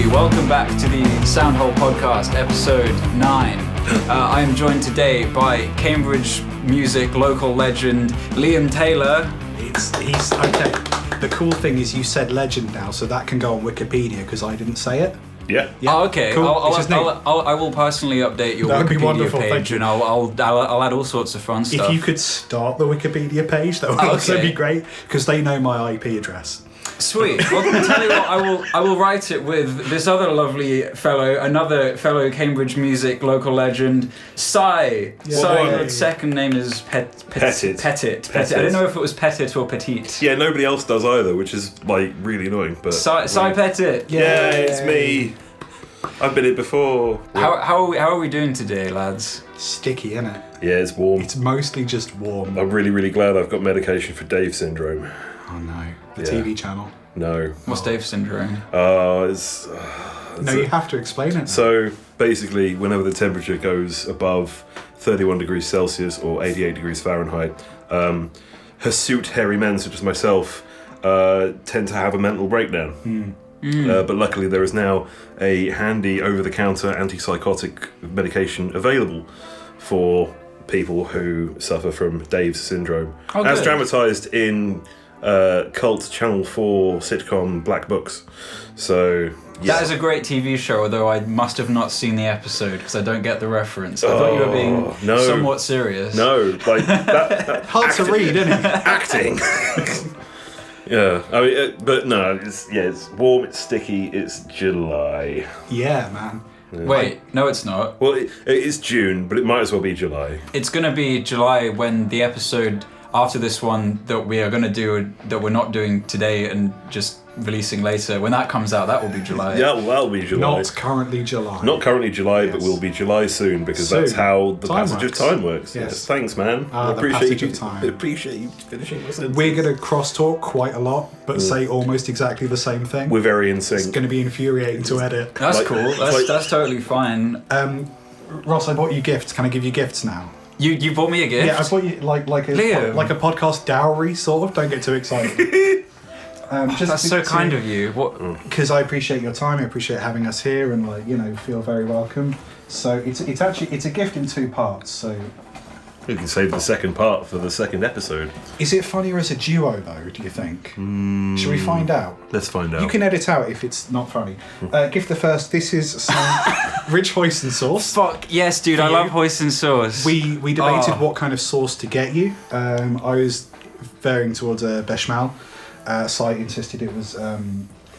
welcome back to the Soundhole Podcast, episode 9. I am joined today by Cambridge music local legend Liam Taylor. He's okay. The cool thing is you said legend now, so that can go on Wikipedia because I didn't say it. Yeah. Oh, okay. Cool. I will personally update your That would be Wikipedia wonderful, page, thank you. and I'll add all sorts of fun stuff. If you could start the Wikipedia page, that would also be great because they know my IP address. Sweet. Well, I'll tell you what. I will write it with this other lovely another fellow Cambridge music local legend, Si. Si's second name is Pettit. Pettit. I didn't know if it was Pettit or Petite. Yeah, nobody else does either, which is like really annoying. But Si Pettit. Yeah, it's me. I've been it before. How are we doing today, lads? Sticky, innit? Yeah, it's warm. It's mostly just warm. I'm really glad I've got medication for Dave syndrome. Oh no, the TV channel. No. What's Dave syndrome? It's you have to explain it. So basically, whenever the temperature goes above 31 degrees Celsius or 88 degrees Fahrenheit, hirsute hairy men such as myself tend to have a mental breakdown. But luckily there is now a handy over-the-counter antipsychotic medication available for people who suffer from Dave's syndrome. As dramatised in cult Channel 4 sitcom Black Books. So yeah. That is a great TV show, although I must have not seen the episode because I don't get the reference. I thought you were being somewhat serious. No, like that hard to read, isn't it? Acting. Yeah, I mean, but no, it's warm, it's sticky, it's July. Yeah, man. Wait, no, it's not. Well, it is June, but it might as well be July. It's going to be July when the episode after this one that we are going to do, that we're not doing today and just releasing later, when that comes out, that will be July. Yeah, well, that'll be July. Not currently July. Not currently July, but will be July soon, because that's how the passage of time works. Yes, thanks, man. I appreciate you. Appreciate you finishing my sentence. We're going to cross-talk quite a lot, but say almost exactly the same thing. We're very in sync. It's going to be infuriating to edit. That's cool. That's totally fine. Ross, I bought you gifts. Can I give you gifts now? You bought me a gift? Yeah, I bought you like a podcast dowry, sort of. Don't get too excited. That's so kind of you. Because I appreciate your time. I appreciate having us here, and feel very welcome. So it's a gift in 2 parts. So we can save the second part for the second episode. Is it funnier as a duo though? Do you think? Should we find out? Let's find out. You can edit out if it's not funny. Gift the first. This is some rich hoisin sauce. Fuck yes, dude! I love hoisin sauce. We debated what kind of sauce to get you. I was veering towards a bechamel. Si insisted it was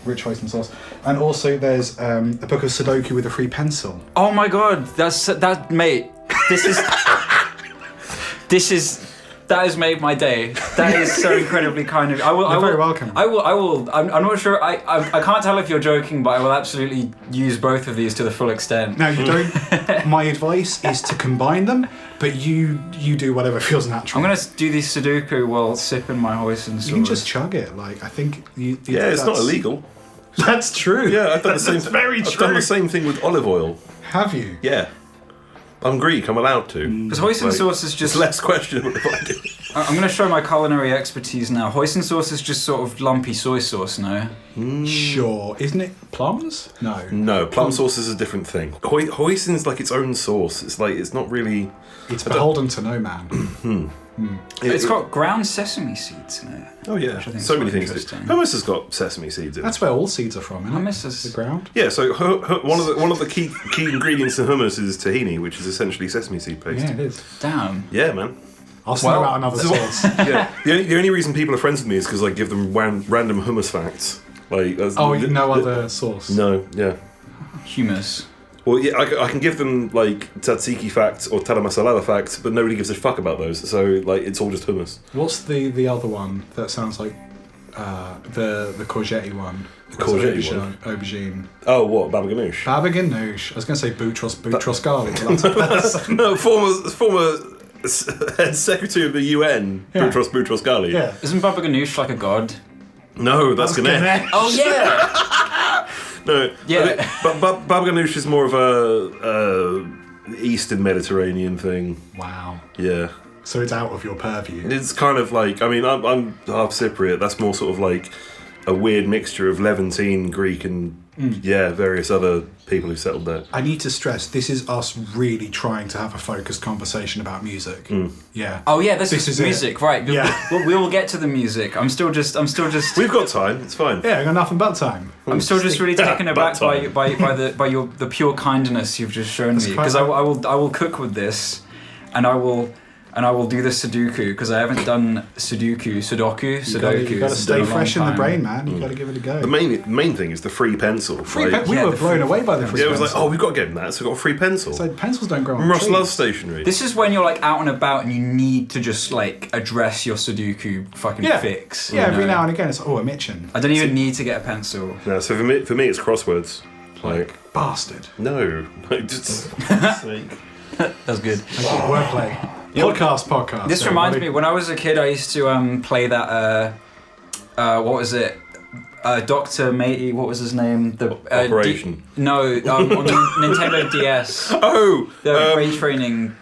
rich hoisin sauce, and also there's a book of Sudoku with a free pencil. Oh my god, that mate. That has made my day. That is so incredibly kind of you. You're very welcome. I will. I'm not sure. I can't tell if you're joking, but I will absolutely use both of these to the full extent. No, you don't. My advice is to combine them, but you do whatever feels natural. I'm gonna do this Sudoku while sipping my hoisin sauce. You can just chug it. I think you. Yeah, it's not illegal. That's true. Yeah, I've done the same. That's very true. I've done the same thing with olive oil. Have you? Yeah. I'm Greek, I'm allowed to. Because hoisin sauce is just... It's less questionable if I do. I'm going to show my culinary expertise now. Hoisin sauce is just sort of lumpy soy sauce, no? Sure. Isn't it plums? No. No, plum sauce is a different thing. Hoisin's like its own sauce. It's not really... It's beholden to no man. It's got ground sesame seeds in it. Oh yeah, so many things. Hummus has got sesame seeds in it. That's where all seeds are from, isn't Hummus it? is the ground. Yeah, so one of the key ingredients in hummus is tahini, which is essentially sesame seed paste. Yeah, it is. Damn. Yeah, man. I'll send out another sauce. Yeah. The only reason people are friends with me is because I give them random hummus facts. No other sauce. No, yeah. Hummus. Well, yeah, I can give them like tzatziki facts or tara masala facts, but nobody gives a fuck about those. So it's all just hummus. What's the other one that sounds like the courgette one? The courgette one? Aubergine. Oh, what? Baba ganoush? Baba ganoush. I was going to say Boutros garlic. That's no, former head secretary of the UN, yeah. Boutros Ghali. Yeah. Isn't Baba ganoush like a god? No, that's Ganesh. Oh yeah. No, yeah. But Baba ganoush is more of a Eastern Mediterranean thing. Wow. Yeah. So it's out of your purview. It's kind of like, I mean, I'm half Cypriot. That's more sort of like a weird mixture of Levantine, Greek, and various other people who settled there. I need to stress, this is us really trying to have a focused conversation about music. Yeah. Oh yeah, this is music, right? Yeah. We will get to the music. I'm still just. We've got time. It's fine. Yeah, I got nothing but time. I'm still just really taken aback But by the pure kindness you've just shown me, because I will cook with this, and I will do the Sudoku, because I haven't done Sudoku. You got to stay fresh in the brain, man. You got to give it a go. The main thing is the free pencil. We were blown away by the free pencil. Yeah, it was like, oh, we've got to get him that, so we've got a free pencil. So pencils don't grow on Ross trees. loves stationery. This is when you're like out and about and you need to just like address your Sudoku fucking fix. Yeah, every you know? now and again it's like, oh, I'm itching. I don't even need to get a pencil. No, so for me it's crosswords. Like, bastard. No. Like, just sake. That's good. Wordplay. Podcast. This reminds me, when I was a kid, I used to play that. What was it? Dr. Matey. What was his name? The Operation. on Nintendo DS. Oh, The brain training.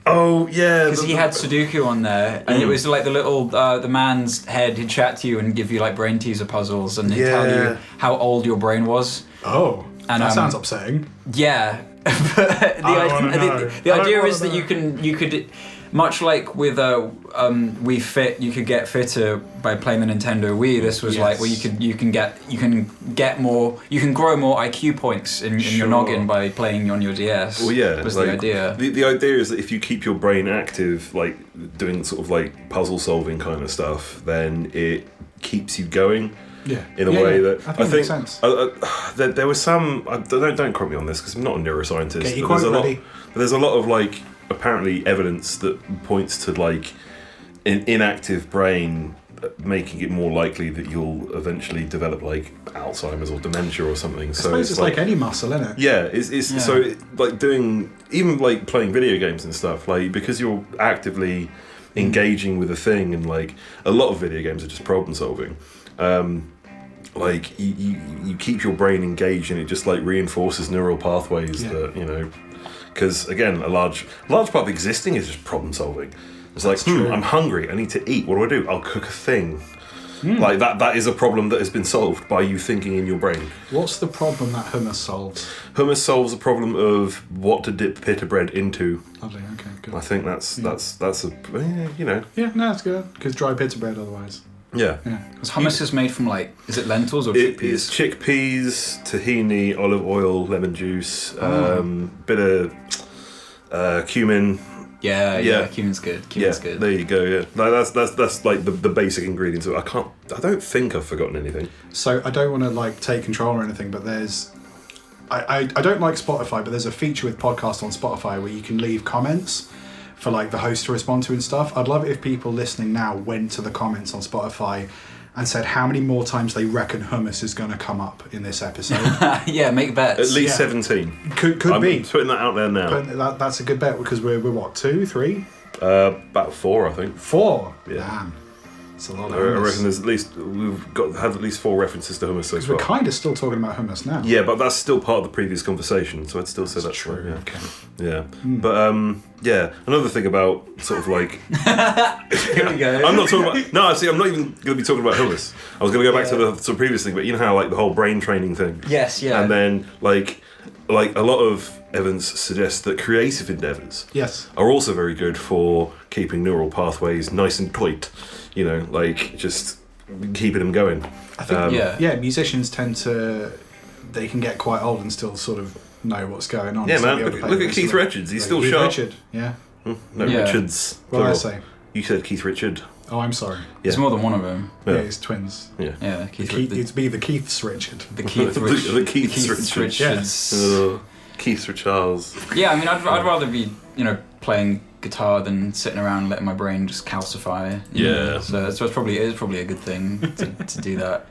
Oh yeah, because he had Sudoku on there, and it was like the little the man's head. He'd chat to you and give you like brain teaser puzzles, and he'd tell you how old your brain was. Oh, and that sounds upsetting. Yeah. The idea is that you could, much like with Wii Fit, you could get fitter by playing the Nintendo Wii. This was like where you can get more, you can grow more IQ points in your noggin by playing on your DS. Well, yeah, was like, the idea. The idea is that if you keep your brain active, like doing sort of like puzzle solving kind of stuff, then it keeps you going. Yeah. In a way that I think makes sense. There was some. Don't quote me on this because I'm not a neuroscientist. Get your but quote there's a lot of like apparently evidence that points to like an inactive brain making it more likely that you'll eventually develop like Alzheimer's or dementia or something. I suppose it's like any muscle, isn't it? Yeah, so like doing even like playing video games and stuff, like because you're actively engaging with a thing, and like a lot of video games are just problem solving. Like you keep your brain engaged, and it just like reinforces neural pathways that, you know, because again a large part of existing is just problem solving. It's like I'm hungry, I need to eat, what do? I'll cook a thing. Like that is a problem that has been solved by you thinking in your brain. What's the problem that hummus solves? Hummus solves a problem of what to dip pita bread into. Lovely, okay, good. I think that's a you know. Yeah, no, that's good, because dry pita bread otherwise. Yeah. Because hummus is made from like, is it lentils or chickpeas? It's chickpeas, tahini, olive oil, lemon juice, bit of cumin. Yeah, cumin's good. Cumin's good. There you go. Yeah, no, that's like the basic ingredients. I don't think I've forgotten anything. So I don't want to like take control or anything, but there's. I don't like Spotify, but there's a feature with podcasts on Spotify where you can leave comments for like the host to respond to and stuff. I'd love it if people listening now went to the comments on Spotify and said how many more times they reckon hummus is going to come up in this episode. Yeah, make bets. At least 17. Could I'm be. putting that out there now. But that's a good bet, because we're what, 2, 3? About 4, I think. 4? Yeah. Damn. It's a lot of I hummus. reckon there's at least we've had at least 4 references to hummus so Because far. we're kind of still talking about hummus now. Yeah, but that's still part of the previous conversation, so I'd still say that's true. right, yeah. Okay. Yeah, but yeah. Another thing about sort of like, Here we go. I'm not talking about. No, see, I'm not even going to be talking about hummus. I was going to go back to the previous thing, but you know how like the whole brain training thing. Yes, yeah. And then like a lot of evidence suggests that creative endeavours are also very good for keeping neural pathways nice and tight. You know, like just keeping them going. I think musicians tend to, they can get quite old and still sort of know what's going on. Yeah, so man. Look at Keith Richards. He's still Keith sharp. Richard, yeah. No, Richards. What did I plural. say? You said Keith Richard. Oh, I'm sorry. There's more than one of them. Yeah, it's twins. Yeah. Yeah, It'd be the Keiths Richard. The Keith the Keith Richards. Yes. Keith Richards. Yeah, I mean, I'd rather be, playing guitar than sitting around letting my brain just calcify. Yeah. So it's probably a good thing to do that.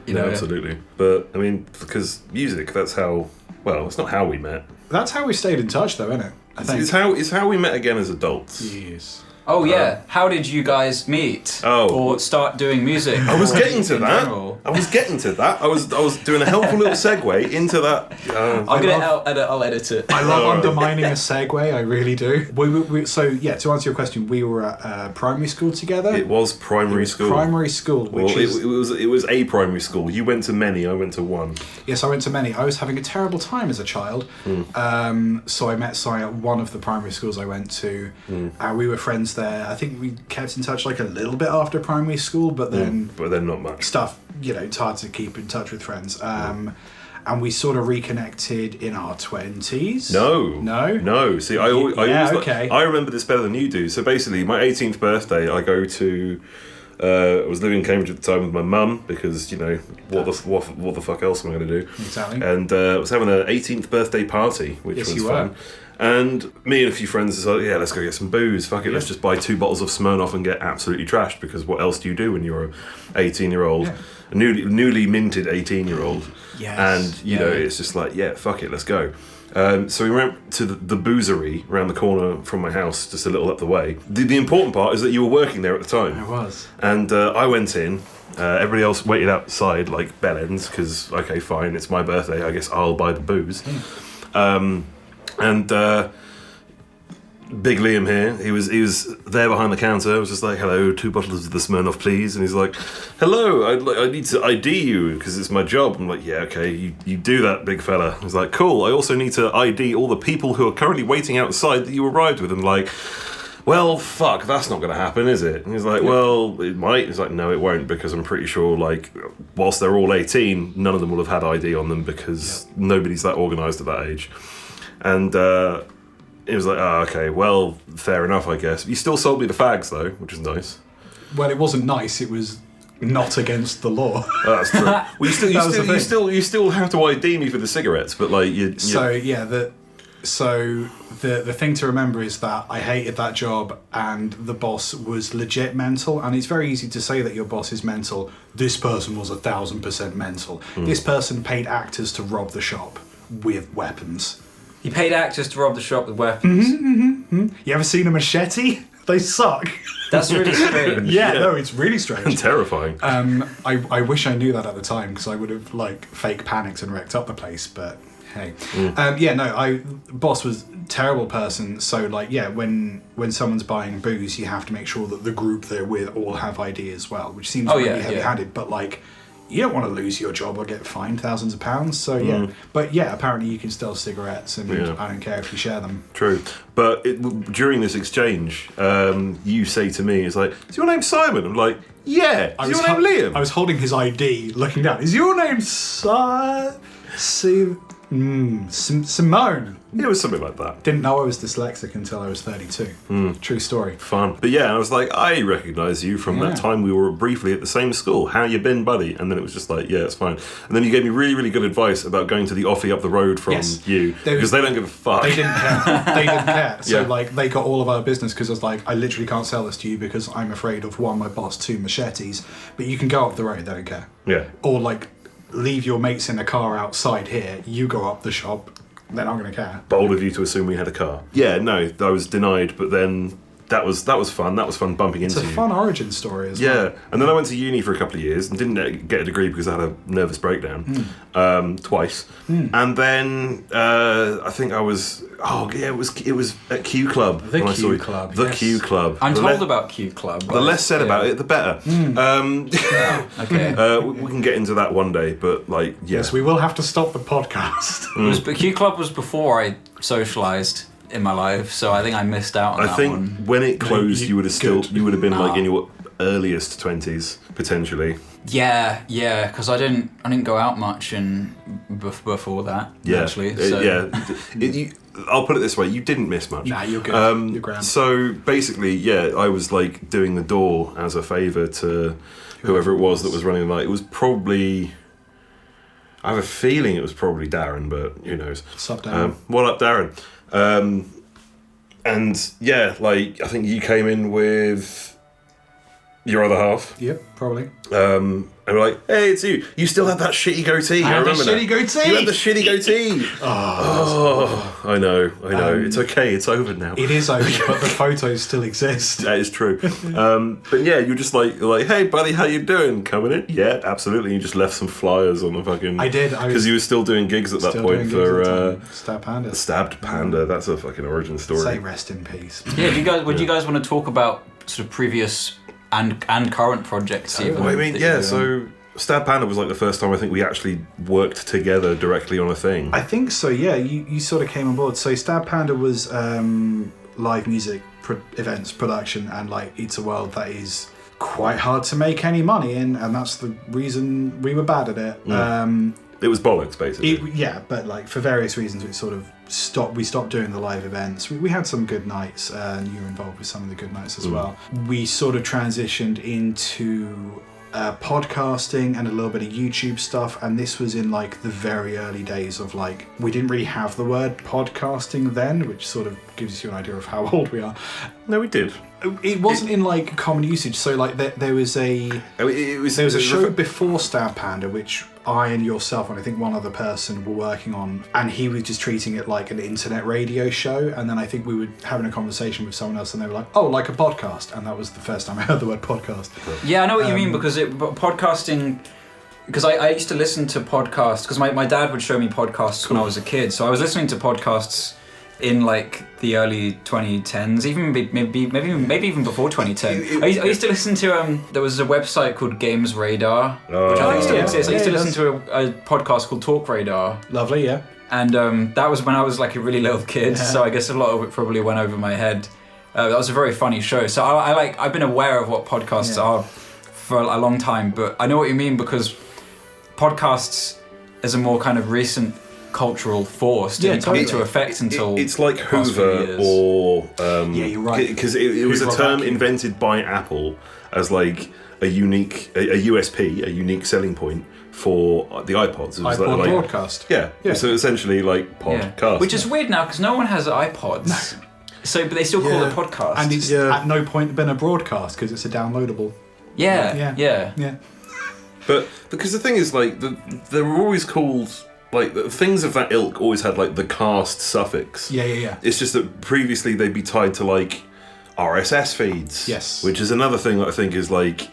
Yeah, absolutely. But I mean, because music, that's how. Well, it's not how we met. That's how we stayed in touch, though, isn't it? I think. It's how we met again as adults. Yes. Oh yeah, how did you guys meet? Or start doing music? I was getting to that. General? I was doing a helpful little segue into that. I'll edit it. I love undermining a segue, I really do. So yeah, to answer your question, we were at primary school together. It was primary school. Primary school, which it was a primary school. You went to many, I went to one. Yes, I went to many. I was having a terrible time as a child. So I met Si at one of the primary schools I went to. We were friends there. I think we kept in touch like a little bit after primary school, but then not much stuff. It's hard to keep in touch with friends. And we sort of reconnected in our 20s. No. See, I always I remember this better than you do. So basically, my 18th birthday, I go to. I was living in Cambridge at the time with my mum because what the fuck else am I going to do? Exactly. And I was having an 18th birthday party, which was fun. And me and a few friends decided, let's go get some booze. Fuck it, let's just buy 2 bottles of Smirnoff and get absolutely trashed, because what else do you do when you're an 18-year-old, a newly minted 18-year-old? Yes. And it's just like, fuck it, let's go. So we went to the boozery around the corner from my house, just a little up the way. The important part is that you were working there at the time. I was. And I went in. Everybody else waited outside like bellends, because, okay, fine, it's my birthday, I guess I'll buy the booze. And Big Liam here, he was there behind the counter. I was just like, hello, 2 bottles of the Smirnoff, please. And he's like, hello, I need to ID you because it's my job. I'm like, yeah, okay, you do that, big fella. He's like, cool, I also need to ID all the people who are currently waiting outside that you arrived with. And like, well, fuck, that's not going to happen, is it? And he's like, well, it might. He's like, no, it won't, because I'm pretty sure, like, whilst they're all 18, none of them will have had ID on them, because nobody's that organised at that age. And it was like, oh, okay, well, fair enough, I guess. You still sold me the fags, though, which is nice. Well, it wasn't nice. It was not against the law. Oh, that's true. Well, you still have to ID me for the cigarettes, but like you. The thing to remember is that I hated that job, and the boss was legit mental. And it's very easy to say that your boss is mental. This person was 1,000% mental. This person paid actors to rob the shop with weapons. He paid actors to rob the shop with weapons. You ever seen a machete? They suck. That's really strange. No, it's really strange. And terrifying. I wish I knew that at the time, because I would have fake panicked and wrecked up the place. But hey, boss was a terrible person. So when someone's buying booze, you have to make sure that the group they're with all have ID as well, which seems really heavy-handed. But you don't want to lose your job or get fined thousands of pounds. So but apparently you can still cigarettes, and I don't care if you share them. True, but during this exchange, you say to me, "It's like, is your name Simon?" I'm like, "Yeah." Is your name Liam? I was holding his ID, looking down. Is your name Simone? It was something like that. Didn't know I was dyslexic until I was 32. True story. Fun. But I was like, I recognise you from that time we were briefly at the same school. How you been, buddy? And then it was just like, it's fine. And then you gave me really, really good advice about going to the offie up the road from you, because they don't give a fuck. They didn't care. So they got all of our business, because I was like, I literally can't sell this to you because I'm afraid of 1, my boss, 2, machetes. But you can go up the road, they don't care. Yeah. Or leave your mates in a car outside here, you go up the shop, they're not going to care. Bold of you to assume we had a car. Yeah, no, I was denied, but then that was fun. That was fun bumping into you. It's a fun origin story as well. Yeah, and then I went to uni for a couple of years and didn't get a degree because I had a nervous breakdown twice. And then I think I was it was at Q Club. The Q Club. The Q Club. I'm told about Q Club. The less said about it, the better. Okay. We can get into that one day, but Yes, we will have to stop the podcast. But Q Club was before I socialised in my life, so I think I missed out on that one. I think when it closed, you would have been in your earliest 20s potentially. Yeah, because I didn't go out much before that. Actually. So. I'll put it this way: you didn't miss much. Nah, you're good. You're grand. So basically, I was doing the door as a favour to whoever it was that was running the night. It was probably. I have a feeling it was probably Darren, but who knows? What's up, Darren? What up, Darren? And I think you came in with your other half. Yep, probably. And we're like, hey, it's you. You still had that shitty goatee. I remember that. Shitty goatee. You had the shitty goatee. I know. It's okay. It's over now. It is over, but the photos still exist. That is true. But yeah, you're just like, hey, buddy, how you doing? Coming in? Yeah, absolutely. You just left some flyers on the fucking... I did. Because you were still doing gigs at that point for... Stabbed Panda. Stabbed Panda. That's a fucking origin story. Say rest in peace. Yeah, would you guys want to talk about sort of previous and current projects even? Well, I mean, yeah, so Stabbed Panda was like the first time I think we actually worked together directly on a thing. I think so, yeah. You sort of came on board. So Stabbed Panda was live music events production, and like it's a world that is quite hard to make any money in, and that's the reason we were bad at it. It was bollocks, basically. Yeah, but like for various reasons, it sort of stopped. We stopped doing the live events. We had some good nights, and you were involved with some of the good nights as well. We sort of transitioned into podcasting and a little bit of YouTube stuff, and this was in like the very early days of like, we didn't really have the word podcasting then, which sort of gives you an idea of how old we are. No, we did. It wasn't in like common usage. So like there was a show before Stabbed Panda which I and yourself and I think one other person were working on, and he was just treating it like an internet radio show, and then I think we were having a conversation with someone else and they were like, oh, like a podcast, and that was the first time I heard the word podcast. Yeah, I know what you mean, because podcasting... Because I used to listen to podcasts, because my dad would show me podcasts when I was a kid, so I was listening to podcasts in like the early 2010s, even maybe even before 2010. I used to listen to there was a website called Games Radar, which I think still exists. I used to listen to a podcast called Talk Radar. Lovely, yeah. And that was when I was like a really little kid, so I guess a lot of it probably went over my head. That was a very funny show. So I've been aware of what podcasts are for a long time, but I know what you mean, because podcasts is a more kind of recent cultural force didn't come into effect until it's like Hoover or yeah, you're right, because it was a term invented by Apple as like a unique a USP, a unique selling point for the iPods. It was iPod like broadcast. Yeah. So essentially like podcast, which is weird now because no one has iPods. No. So, but they still call it podcast, and it's at no point been a broadcast because it's a downloadable. Yeah. But because the thing is, like, they were always called, like, things of that ilk always had, like, the cast suffix. Yeah. It's just that previously they'd be tied to, like, RSS feeds. Yes. Which is another thing that I think is, like,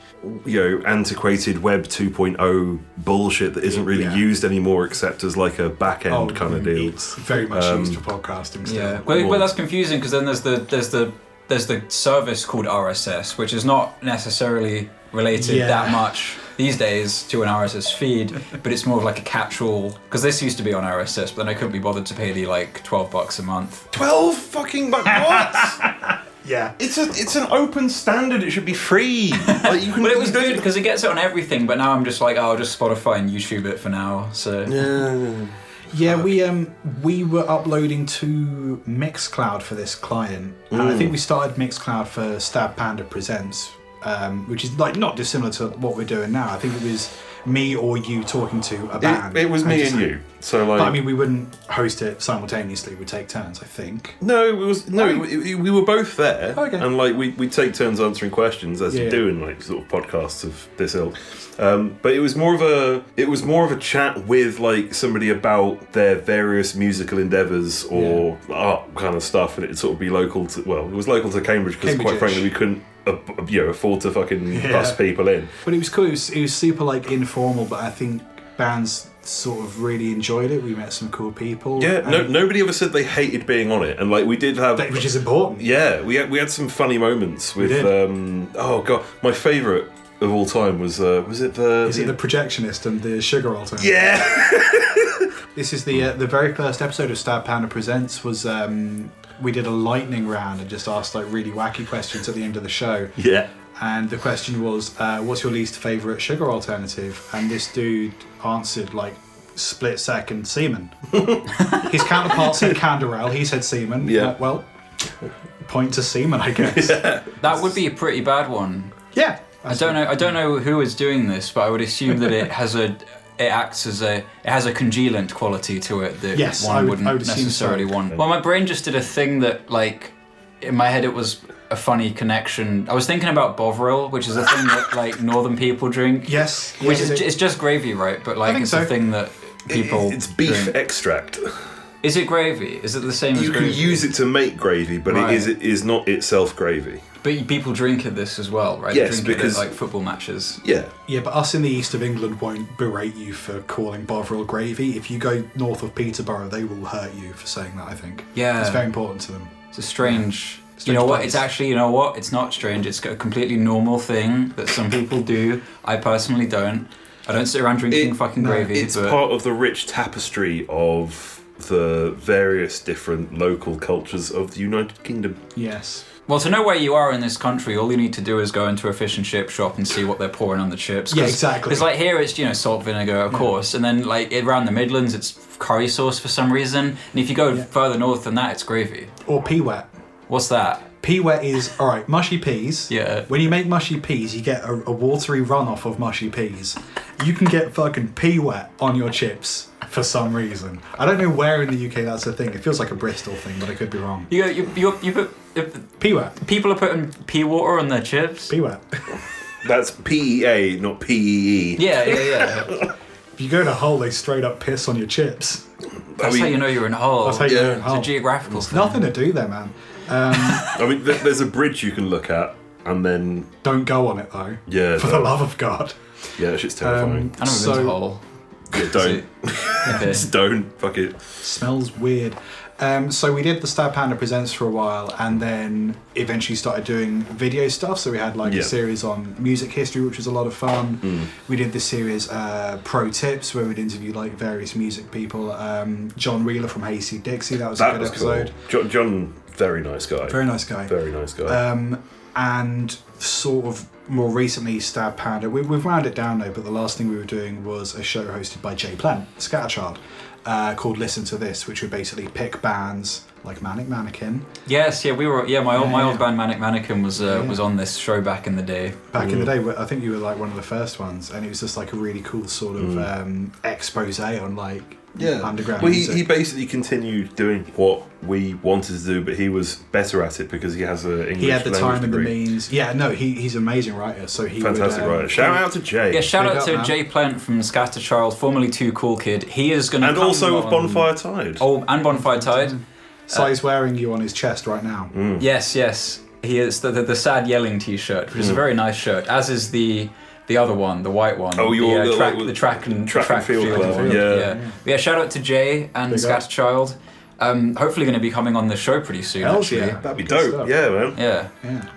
you know, antiquated Web 2.0 bullshit that isn't really used anymore except as, like, a back-end kind of deal. It's very much used for podcasting still. Yeah, well, that's confusing because then there's the service called RSS, which is not necessarily related that much these days to an RSS feed, but it's more of like a catch-all, because this used to be on RSS, but then I couldn't be bothered to pay the like $12 a month. 12 fucking bucks? What? Yeah, it's an open standard. It should be free. Like, you can, but it was good because it gets it on everything. But now I'm just like, I'll just Spotify and YouTube it for now. So yeah, we were uploading to MixCloud for this client, and I think we started MixCloud for Stabbed Panda Presents, which is like not dissimilar to what we're doing now. I think it was me or you talking to a band. It was me and you. So like, but I mean, we wouldn't host it simultaneously. We'd take turns, I think. No, it was we were both there, and like we take turns answering questions as you do in like sort of podcasts of this ilk. But it was more of a chat with like somebody about their various musical endeavours or art kind of stuff, and it'd sort of be local to. Well, it was local to Cambridge because quite frankly we couldn't afford to fucking bus people in. But it was cool. It was super like informal, but I think bands sort of really enjoyed it. We met some cool people. Yeah, nobody ever said they hated being on it, and like we did have, which is important. Yeah, we had some funny moments with. Oh god, my favourite of all time was it the? Is it the Projectionist and the Sugar Alternative? Yeah. This is the very first episode of Stabbed Panda Presents. Was we did a lightning round and just asked like really wacky questions at the end of the show. Yeah. And the question was, what's your least favourite sugar alternative? And this dude answered like split second semen. His counterpart said Canderel, he said semen. Yeah. Well, point to semen, I guess. Yeah. That would be a pretty bad one. Yeah. I don't know who is doing this, but I would assume that it has a congealant quality to it that one wouldn't necessarily want. Well, my brain just did a thing that like in my head it was a funny connection. I was thinking about Bovril, which is a thing that like northern people drink. Yes. Which is it's just gravy, right? But like it's a thing that people It's beef drink. extract. Is it gravy? Is it the same as You gravy? can use it to make gravy, but Right. it is not itself gravy. But people drink this as well, right? Yes, they drink because- it at like football matches. Yeah. Yeah, but us in the east of England won't berate you for calling Bovril gravy. If you go north of Peterborough, they will hurt you for saying that, I think. Yeah. It's very important to them. It's a strange. You Strange know what? place. It's actually, you know what? It's not strange. It's a completely normal thing that some people do. I personally don't. I don't sit around drinking fucking gravy. It's but part of the rich tapestry of the various different local cultures of the United Kingdom. Yes. Well, to know where you are in this country, all you need to do is go into a fish and chip shop and see what they're pouring on the chips. Yeah, exactly. Because like here, it's salt, vinegar, of course, and then like around the Midlands, it's curry sauce for some reason. And if you go further north than that, it's gravy. Or pea-wet. What's that? Pea-wet is, alright, mushy peas. Yeah. When you make mushy peas, you get a watery runoff of mushy peas. You can get fucking pea-wet on your chips for some reason. I don't know where in the UK that's a thing. It feels like a Bristol thing, but I could be wrong. You put Pea-wet. people are putting pea water on their chips. Pea-wet. That's PEA, not PEE. Yeah. If you go to Hull, they straight up piss on your chips. That's how you know you're in Hull. That's how you know in It's Hull. a geographical thing. Nothing to do there, man. I mean, there's a bridge you can look at, and then Don't go on it though. Yeah, For the don't. love of God. yeah, that shit's terrifying. I've never been to Hull. Yeah, don't, Okay. just don't. Fuck it. Smells weird. So we did the Stab Panda Presents for a while, and then eventually started doing video stuff. So we had like Yeah. a series on music history, which was a lot of fun. We did this series Pro Tips, where we'd interview like various music people. John Wheeler from Hasty Dixie, that was a That good was episode. cool. John, very nice guy. Very nice guy. Very nice guy. And sort of more recently, Stab Panda. We've wound it down though, but the last thing we were doing was a show hosted by Jay Plant, Scatterchild, called Listen to This, which would basically pick bands like Manic Mannequin. Yes, yeah, we were. Yeah, my Yeah. old band Manic Mannequin was on this show back in the day. Back in the day, I think you were like one of the first ones, and it was just like a really cool sort of expose on like underground Well, music. he basically continued doing what we wanted to do, but he was better at it because he has an English He had the language time and the degree. means. Yeah, no, he's an amazing writer. So he Fantastic would, writer. Shout out to Jay. Yeah, shout Big out up, to man. Jay Plant from Scatterchild, formerly Too Cool Kid. He is going to and come also of on- Bonfire Tide. Oh, and Bonfire Tide. Sai's wearing you on his chest right now. Yes. He is the sad yelling T-shirt, which is a very nice shirt. As is the other one, the white one. Oh, your the, little- the track and field club, yeah. Shout out to Jay and Big up. Scatterchild. Hopefully going to be coming on the show pretty soon. Hell actually. yeah. That'd be Good dope. stuff. Yeah, man. Yeah.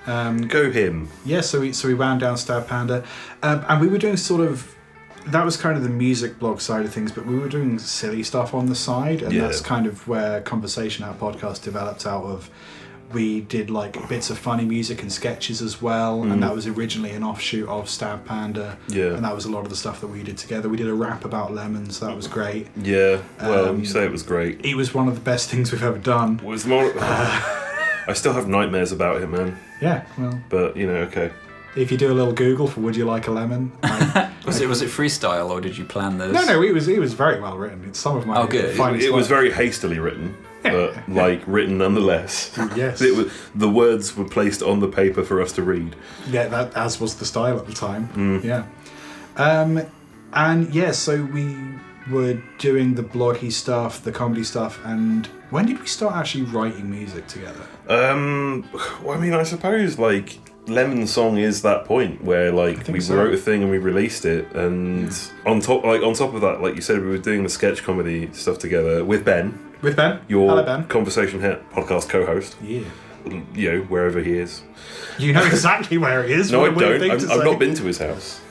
Yeah. Go him. Yeah, so we wound down Stab Panda, and we were doing sort of, that was kind of the music blog side of things, but we were doing silly stuff on the side, and Yeah. that's kind of where Conversation Out podcast developed out of. We did like bits of funny music and sketches as well, and that was originally an offshoot of Stab Panda. Yeah. And that was a lot of the stuff that we did together. We did a rap about lemons, that was great. Yeah. Well, you say it was great. It was one of the best things we've ever done. Was more. I still have nightmares about it, man. Yeah, well, But okay. if you do a little Google for "Would you like a lemon?" Was it freestyle or did you plan this? No, it was very well written. It's some of my good. finest It was work. very hastily written, but written nonetheless. Yes. The words were placed on the paper for us to read. Yeah, that as was the style at the time. Yeah. And yeah, so we were doing the bloggy stuff, the comedy stuff, and when did we start actually writing music together? Well, I mean, I suppose like Lemon Song is that point where like we so. wrote a thing and we released it, and on top of that, like you said, we were doing the sketch comedy stuff together with Ben, With Ben? your Hello, Ben. Conversation Hit podcast co-host. Yeah. You know, wherever he is. You know exactly where it is. No, I What a weird don't. thing to I've say. not been to his house.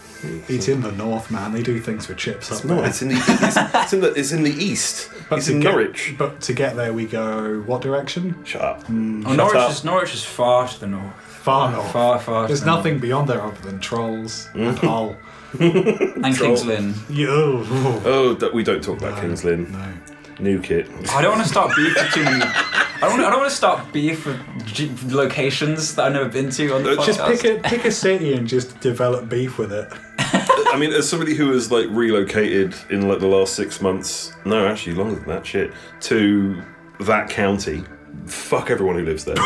It's in the north, man. They do things with chips up No, there. it's in the it's in the east. It's in Norwich. But to get there, we go what direction? Shut up. Oh, Shut up. Norwich is far to the north. Far north. Far. There's to the nothing beyond there other than trolls and Hull. north. And King's Lynn. Yo. Oh, we don't talk about King's Lynn. No. New kit. I don't want to start beef with too many. I don't want to start beef with locations that I've never been to on the podcast. Just pick a city and just develop beef with it. I mean, as somebody who has like relocated in like the last 6 months, no, actually longer than that, shit, to that county, fuck everyone who lives there.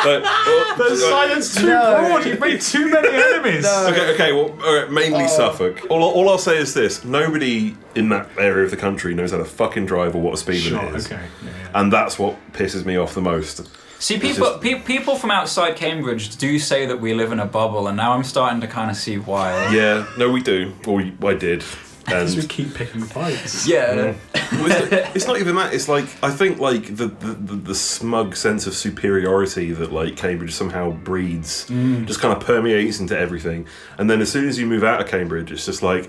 The silence too broad. You've made too many enemies. Okay. Well, mainly Suffolk. All I'll say is this: nobody in that area of the country knows how to fucking drive or what a speed limit is. Okay. Yeah. And that's what pisses me off the most. See, people from outside Cambridge do say that we live in a bubble, and now I'm starting to kind of see why. Yeah, no, we do. Or I did. Because we keep picking fights. Yeah. It's not even that. It's like I think like the smug sense of superiority that like Cambridge somehow breeds just kind of permeates into everything. And then as soon as you move out of Cambridge, it's just like,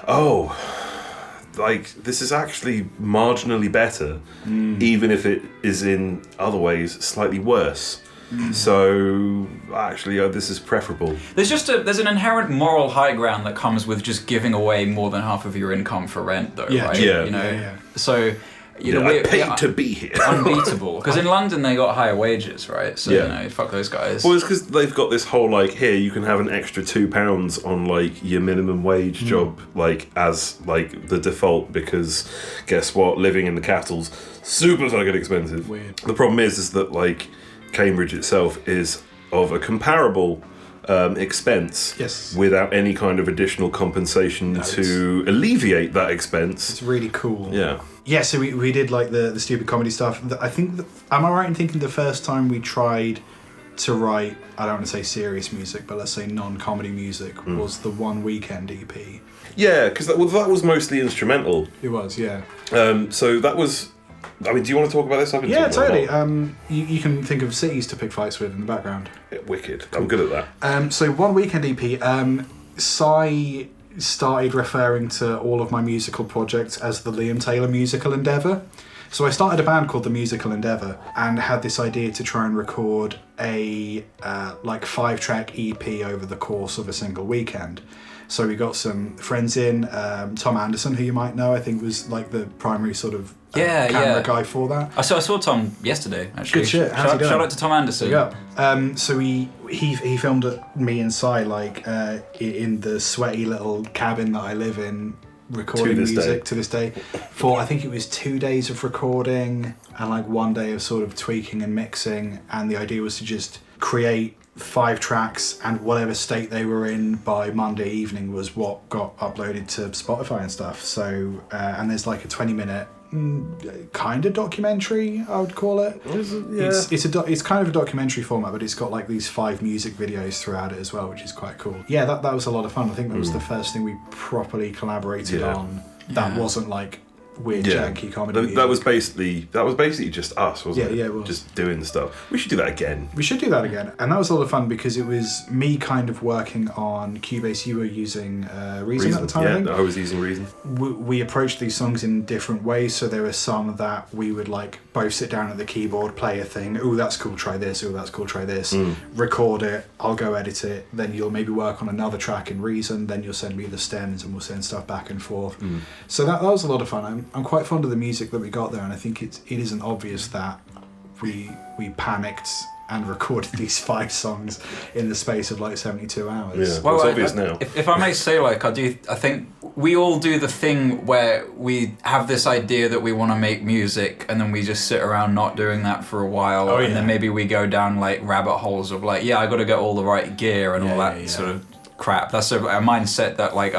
oh, like this is actually marginally better, even if it is in other ways slightly worse. So actually, this is preferable. There's an inherent moral high ground that comes with just giving away more than half of your income for rent, though, right? Yeah. You know, Yeah. So I paid to be here. Unbeatable, because in London they got higher wages, right? So you know, fuck those guys. Well, it's because they've got this whole like, here you can have an extra £2 on like your minimum wage job, like as like the default. Because guess what? Living in the capital's super fucking expensive. Weird. The problem is that like Cambridge itself is of a comparable expense, without any kind of additional compensation to alleviate that expense. It's really cool. Yeah, so we did like the stupid comedy stuff. I think am I right in thinking the first time we tried to write, I don't want to say serious music, but let's say non-comedy music, was the One Weekend EP? Yeah, because that was mostly instrumental. It was, yeah. So that was. I mean, do you want to talk about this? Yeah, totally. You can think of cities to pick fights with in the background. Yeah, wicked. I'm good at that. So One Weekend EP, Si started referring to all of my musical projects as the Liam Taylor musical endeavour. So I started a band called The Musical Endeavour and had this idea to try and record a 5-track EP over the course of a single weekend. So we got some friends in, Tom Anderson, who you might know, I think was like the primary sort of camera guy for that. I saw Tom yesterday, actually. Good shit. How's he doing? Shout out to Tom Anderson. Yeah. So he filmed me and Si like in the sweaty little cabin that I live in, recording music to this day. For I think it was 2 days of recording and like 1 day of sort of tweaking and mixing. And the idea was to just create 5 tracks, and whatever state they were in by Monday evening was what got uploaded to Spotify and stuff. So and there's like a 20-minute kind of documentary, I would call it. It's kind of a documentary format, but it's got like these 5 music videos throughout it as well, which is quite cool. Yeah, that was a lot of fun. I think that was the first thing we properly collaborated on. That wasn't like weird janky comedy. That was basically just us, wasn't it? Yeah, it was. Just doing the stuff. We should do that again. We should do that again. And that was a lot of fun because it was me kind of working on Cubase. You were using Reason at the time, I think? I was using Reason. We approached these songs in different ways. So there were some that we would like both sit down at the keyboard, play a thing. Ooh, that's cool, try this. Ooh, that's cool, try this. Record it. I'll go edit it. Then you'll maybe work on another track in Reason. Then you'll send me the stems and we'll send stuff back and forth. So that was a lot of fun. I'm quite fond of the music that we got there, and I think it isn't obvious that we panicked and recorded these 5 songs in the space of like 72 hours. Yeah, well, it's obvious now. If I may say, like I think we all do the thing where we have this idea that we want to make music, and then we just sit around not doing that for a while, and then maybe we go down like rabbit holes of like, I got to get all the right gear and all that sort of crap. That's a mindset that like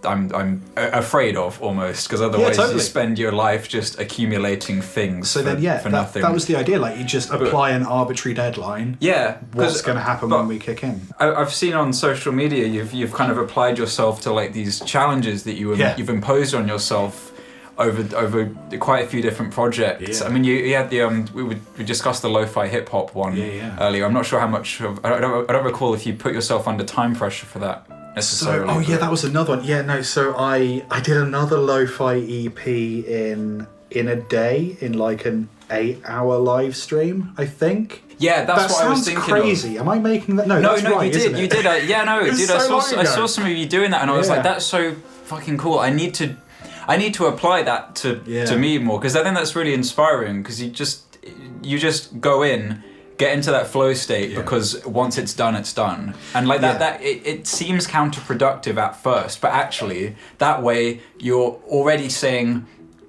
I'm afraid of almost, because otherwise you spend your life just accumulating things for nothing. That was the idea. Like you just apply an arbitrary deadline. Yeah, what's going to happen when we kick in? I've seen on social media you've kind of applied yourself to like these challenges that you've imposed on yourself over quite a few different projects. I mean, you had the we discussed the lo-fi hip hop one earlier. I'm not sure how much I don't recall if you put yourself under time pressure for that necessarily. That was another one. Yeah, no. So I did another lo-fi EP in a day, in like an 8-hour live stream, I think. Yeah, that's what I was thinking. That sounds crazy. Am I making that? No, that's right, you did. You did. Dude, I saw some of you doing that, and I was like, that's so fucking cool. I need to apply that to me more, because I think that's really inspiring, because you just go in, get into that flow state, because once it's done, and like that it seems counterproductive at first, but actually that way you're already saying,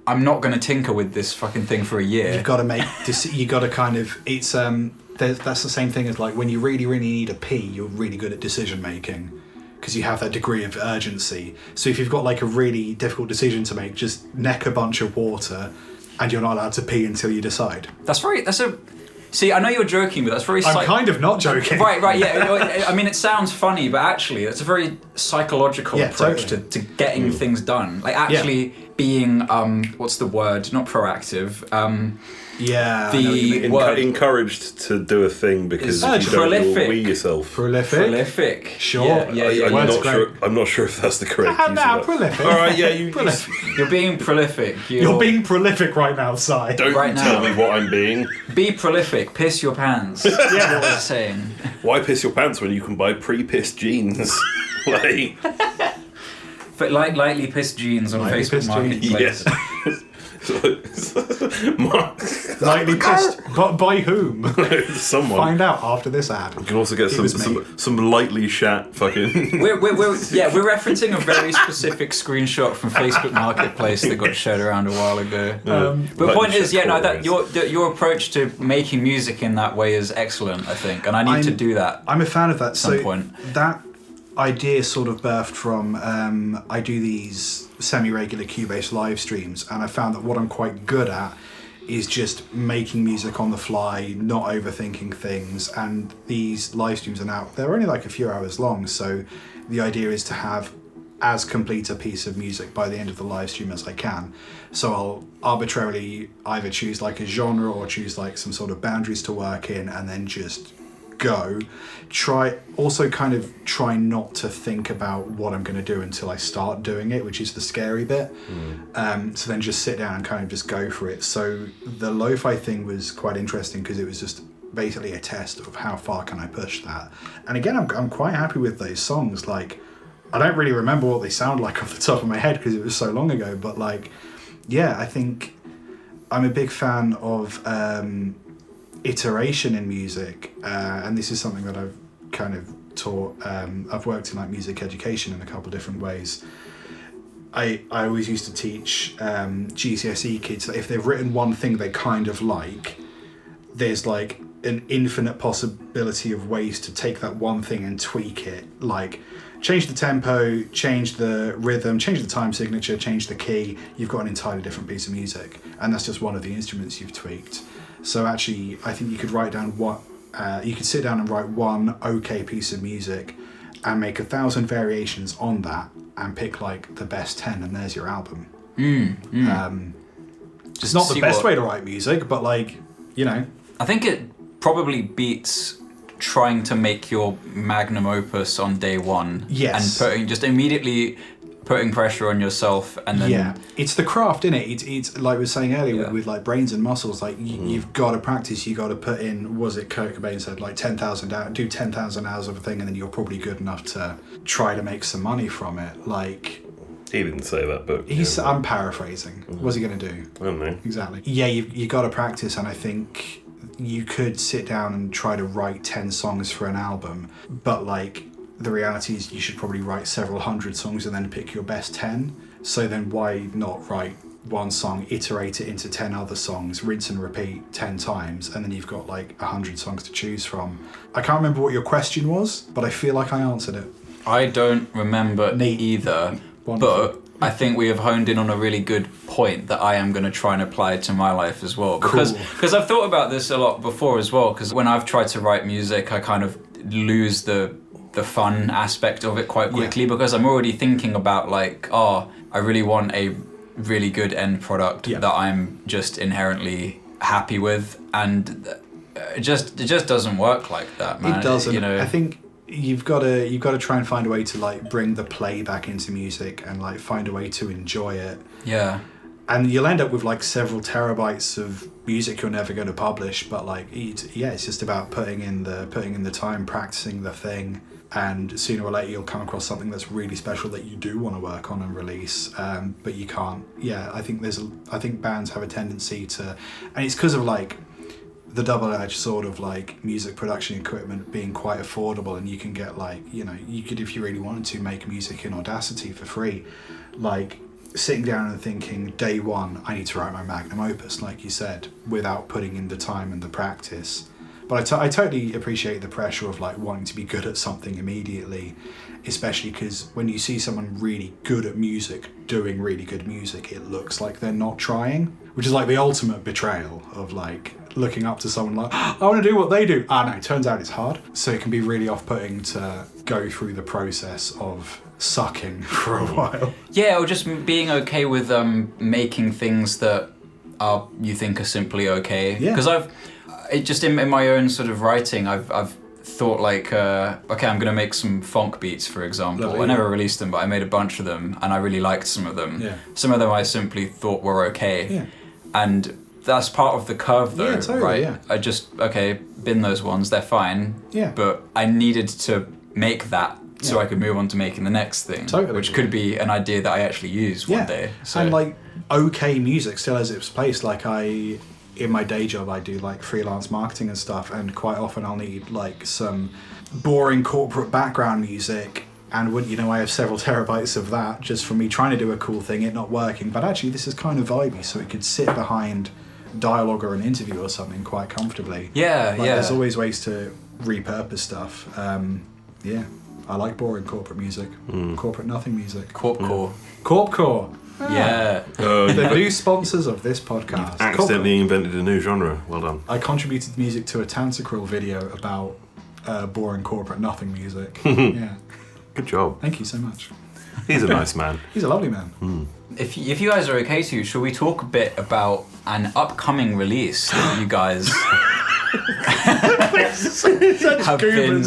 I'm not going to tinker with this fucking thing for a year. You've got to make this. You got to kind of. It's that's the same thing as like when you really, really need a pee, you're really good at decision making because you have that degree of urgency. So if you've got like a really difficult decision to make, just neck a bunch of water and you're not allowed to pee until you decide. See, I know you're joking, but that's very... I'm kind of not joking. Right, yeah. I mean, it sounds funny, but actually, it's a very psychological approach to getting things done. Like, actually being, what's the word? Not proactive. The word... Encouraged to do a thing because if you don't, you'll wee yourself. Prolific. Sure. I'm not sure if that's the correct use of that. Prolific. All right, yeah, prolific. You're being prolific. You're being prolific right now, Si. Don't tell me what I'm being. Be prolific. Piss your pants. That's what we're saying. Why piss your pants when you can buy pre-pissed jeans? Like... But lightly pissed jeans on Facebook Marketplace. Yes. Lightly pissed, but by whom? Someone. Find out after this ad. You can also get some lightly shat fucking. We're referencing a very specific screenshot from Facebook Marketplace that got shared around a while ago. But the point is, that your approach to making music in that way is excellent, I think, and I need to do that. I'm a fan of that. At some point. That idea sort of birthed from I do these semi-regular Cubase live streams, and I found that what I'm quite good at is just making music on the fly, not overthinking things. And these live streams are now, they're only like a few hours long, so the idea is to have as complete a piece of music by the end of the live stream as I can. So I'll arbitrarily either choose like a genre or choose like some sort of boundaries to work in, and then just go. Try not to think about what I'm going to do until I start doing it, which is the scary bit. So then just sit down and kind of just go for it. So the lo-fi thing was quite interesting because it was just basically a test of how far can I push that. And again, I'm quite happy with those songs. Like, I don't really remember what they sound like off the top of my head because it was so long ago, but like, yeah, I think I'm a big fan of iteration in music, and this is something that I've kind of taught. I've worked in like music education in a couple of different ways. I always used to teach GCSE kids that if they've written one thing they kind of like, there's like an infinite possibility of ways to take that one thing and tweak it. Like, change the tempo, change the rhythm, change the time signature, change the key. You've got an entirely different piece of music, and that's just one of the instruments you've tweaked. So actually, I think you could write down you could sit down and write one okay piece of music and make 1,000 variations on that and pick like the best 10, and there's your album. It's not the best way to write music, but like, you know. I think it probably beats trying to make your magnum opus on day one. Yes. And immediately putting pressure on yourself, and then it's the craft, innit? It's like we were saying earlier with like brains and muscles. Like you've got to practice. You got to put in. Was it Kurt Cobain said like 10,000 hours? Do 10,000 hours of a thing, and then you're probably good enough to try to make some money from it. Like, he didn't say that, but I'm paraphrasing. What's he gonna do? I don't know. Exactly. Yeah, you got to practice, and I think you could sit down and try to write 10 songs for an album, but like, the reality is you should probably write several hundred songs and then pick your best 10. So then why not write one song, iterate it into 10 other songs, rinse and repeat 10 times, and then you've got like 100 songs to choose from. I can't remember what your question was, but I feel like I answered it. I don't remember either. Wonderful. But I think we have honed in on a really good point that I am going to try and apply to my life as well. Because I've thought about this a lot before as well, because when I've tried to write music, I kind of lose the fun aspect of it quite quickly, because I'm already thinking about like, I really want a really good end product that I'm just inherently happy with, and it just doesn't work like that, man. It doesn't. You know, I think you've got to try and find a way to like bring the play back into music and like find a way to enjoy it. Yeah. And you'll end up with like several terabytes of music you're never going to publish, but like it's just about putting in the time, practicing the thing, and sooner or later you'll come across something that's really special that you do want to work on and release, but you can't. I think bands have a tendency to, and it's because of like the double-edged sword of like music production equipment being quite affordable, and you can get like, you know, you could, if you really wanted to, make music in Audacity for free. Like, sitting down and thinking, day one, I need to write my magnum opus, like you said, without putting in the time and the practice, But I totally appreciate the pressure of like wanting to be good at something immediately, especially because when you see someone really good at music doing really good music, it looks like they're not trying, which is like the ultimate betrayal of like looking up to someone like, I want to do what they do. No, it turns out it's hard. So it can be really off-putting to go through the process of sucking for a while. Yeah, or just being okay with making things that you think are simply okay. Yeah. Because in my own sort of writing, I've thought like, okay, I'm gonna make some funk beats, for example. Lovely. I never released them, but I made a bunch of them, and I really liked some of them. Yeah. Some of them I simply thought were okay. Yeah. And that's part of the curve, though, Yeah, totally, right? yeah. I just bin those ones. They're fine. Yeah. But I needed to make that so Yeah. I could move on to making the next thing. Totally. Which could be an idea that I actually use one day. So. And like okay music still has its place. Like in my day job, I do like freelance marketing and stuff, and quite often I'll need like some boring corporate background music, and wouldn't you know, I have several terabytes of that just from me trying to do a cool thing, it not working. But actually, this is kind of vibey, so it could sit behind dialogue or an interview or something quite comfortably. Yeah, Like, yeah. There's always ways to repurpose stuff. Yeah, I like boring corporate music, corporate nothing music. Corpcore. Corpcore. Yeah. The new sponsors of this podcast. Accidentally invented a new genre. Well done. I contributed music to a Tanzacryl video about boring corporate nothing music. Yeah, Good job. thank you so much. He's a nice man. He's a lovely man. If you guys are okay to, shall we talk a bit about an upcoming release that you guys have been...